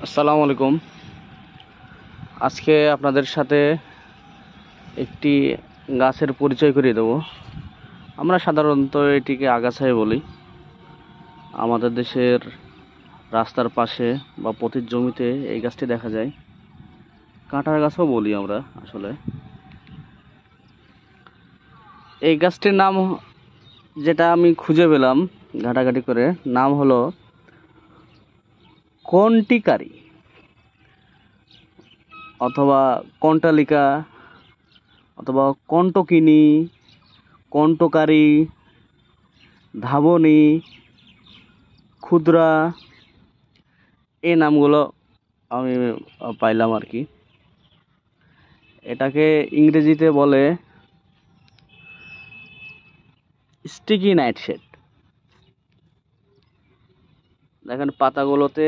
আসসালামু আলাইকুম। আজকে আপনাদের সাথে একটি গাছের পরিচয় করিয়ে দেব। আমরা সাধারণত এটিকে আগাছাই বলি। আমাদের দেশের রাস্তার পাশে বা পথের জমিতে এই গাছটি দেখা যায়। কাঁটার গাছও বলি আমরা আসলে। এই গাছটির নাম যেটা আমি খুঁজে পেলাম ঘাটাঘাটি করে, নাম হলো কন্টিকারি অথবা কন্টালিকা অথবা কন্টকিনি, কন্টকারি, ধাবনী, ক্ষুদ্রা, এই নামগুলো আমি পাইলাম আর কি। এটাকে ইংরেজিতে বলে স্টিকি নাইটশেড। দেখেন পাতাগুলোতে